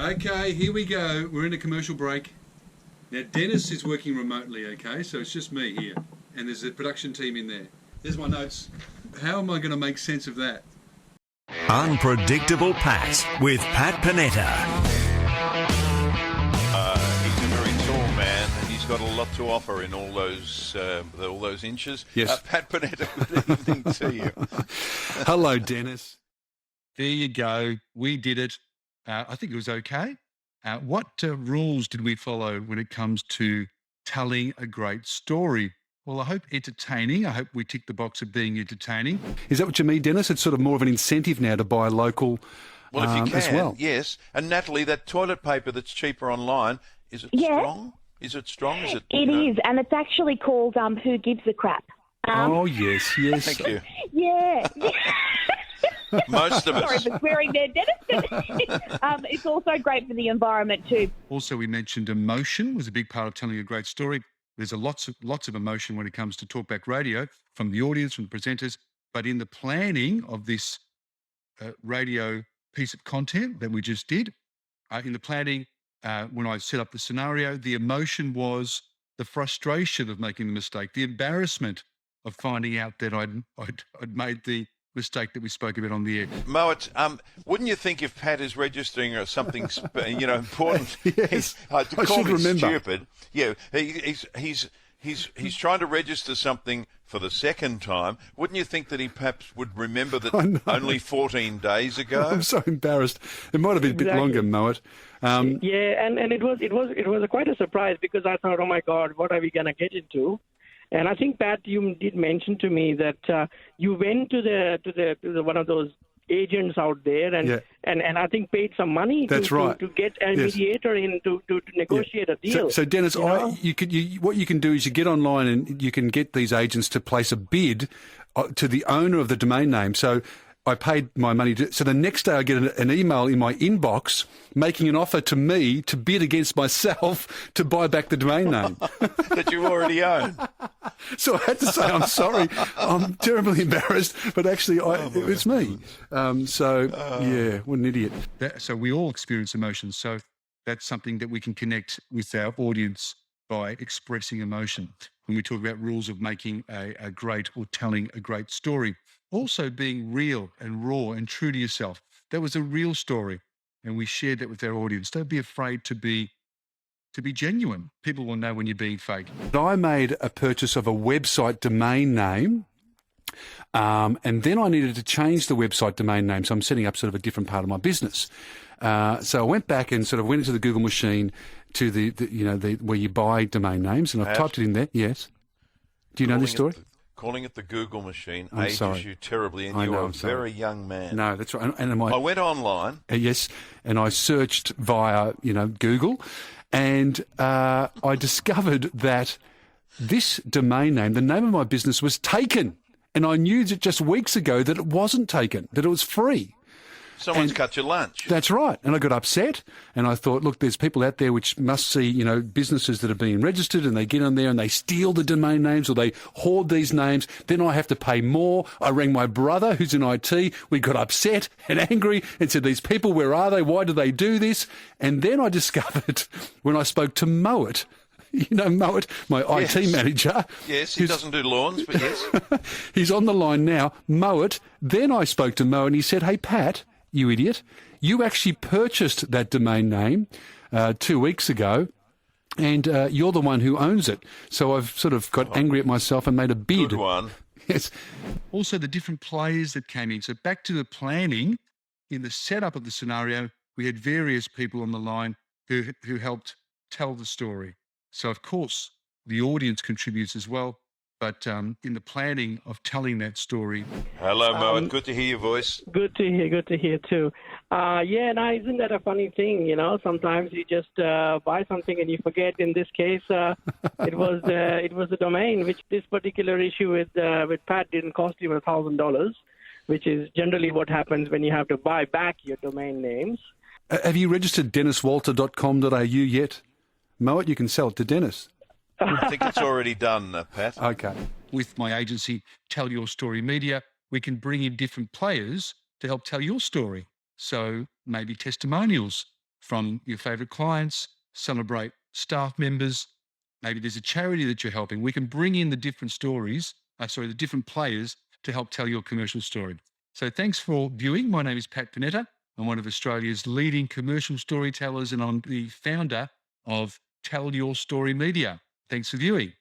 Okay, here we go. We're in a commercial break. Now, Dennis is working remotely, okay? So it's just me here. And there's a production team in there. There's my notes. How am I going to make sense of that? Unpredictable Pat with Pat Panetta. He's a very tall man and he's got a lot to offer in all those inches. Yes. Pat Panetta, good evening to you. Hello, Dennis. There you go. We did it. I think it was okay. What rules did we follow when it comes to telling a great story? Well, I hope entertaining. I hope we tick the box of being entertaining. Is that what you mean, Dennis? It's sort of more of an incentive now to buy local Well, if you can, as well. yes. And Natalie, that toilet paper that's cheaper online, is it strong? Is it strong? Is it? It is, and it's actually called Who Gives a Crap. Oh, yes. Thank you. Yeah. Most of us. Sorry for swearing there, Dennis. It's also great for the environment too. Also, we mentioned emotion was a big part of telling a great story. There's lots of emotion when it comes to talkback radio from the audience, from the presenters. But in the planning of this radio piece of content that we just did, in the planning, when I set up the scenario, the emotion was the frustration of making the mistake, the embarrassment of finding out that I'd made the mistake that we spoke about on the air. Moet, wouldn't you think if Pat is registering or something, important, Yes, to I call should me remember. stupid? Yeah, he's trying to register something for the second time. Wouldn't you think that he perhaps would remember that only 14 days ago? I'm so embarrassed. It might have been a bit longer, Moet. Yeah, and it was quite a surprise because I thought, oh my God, what are we gonna get into? And I think, Pat, you did mention to me that you went to the one of those agents out there and I think paid some money to get a mediator in to negotiate a deal. So Dennis, what you can do is you get online and you can get these agents to place a bid to the owner of the domain name. So I paid my money. So the next day I get an email in my inbox making an offer to me to bid against myself to buy back the domain name. That you already own. So I had to say, I'm sorry, I'm terribly embarrassed, but actually it was me. Yeah, what an idiot. So we all experience emotions. So that's something that we can connect with our audience by expressing emotion. When we talk about rules of making a great or telling a great story. Also being real and raw and true to yourself. That was a real story, and we shared that with our audience. Don't be afraid to be genuine. People will know when you're being fake. I made a purchase of a website domain name, and then I needed to change the website domain name, so I'm setting up sort of a different part of my business. So I went back and sort of went into the Google machine to the where you buy domain names, and I typed it in there. Yes. Do you know this story? Calling it the Google machine ages you terribly, and you're a very young man. No, that's right. And I went online. Yes, and I searched via, Google, and I discovered that this domain name, the name of my business, was taken. And I knew that just weeks ago that it wasn't taken, that it was free. Someone's cut your lunch. That's right. And I got upset and I thought, look, there's people out there which must see, businesses that are being registered and they get on there and they steal the domain names or they hoard these names. Then I have to pay more. I rang my brother who's in IT. We got upset and angry and said, these people, where are they? Why do they do this? And then I discovered when I spoke to Moet, Moet, my IT manager. Yes, he doesn't do lawns, but yes. He's on the line now. Moet. Then I spoke to Mo and he said, hey, Pat, you idiot, you actually purchased that domain name 2 weeks ago, and you're the one who owns it. So I've sort of got angry at myself and made a bid. Good one. Yes. Also, the different players that came in. So back to the planning, in the setup of the scenario, we had various people on the line who helped tell the story. So, of course, the audience contributes as well. But in the planning of telling that story. Hello, Moet. Good to hear your voice. Good to hear too. Isn't that a funny thing? Sometimes you just buy something and you forget. In this case, it was the domain, which this particular issue with Pat didn't cost you $1,000, which is generally what happens when you have to buy back your domain names. Have you registered denniswalter.com.au yet? Moet, you can sell it to Dennis. I think it's already done, Pat. Okay. With my agency, Tell Your Story Media, we can bring in different players to help tell your story. So maybe testimonials, from your favourite clients, celebrate staff members. Maybe there's a charity that you're helping. We can bring in the different stories, the different players to help tell your commercial story. So thanks for viewing. My name is Pat Panetta. I'm one of Australia's leading commercial storytellers, and I'm the founder of Tell Your Story Media. Thanks for viewing.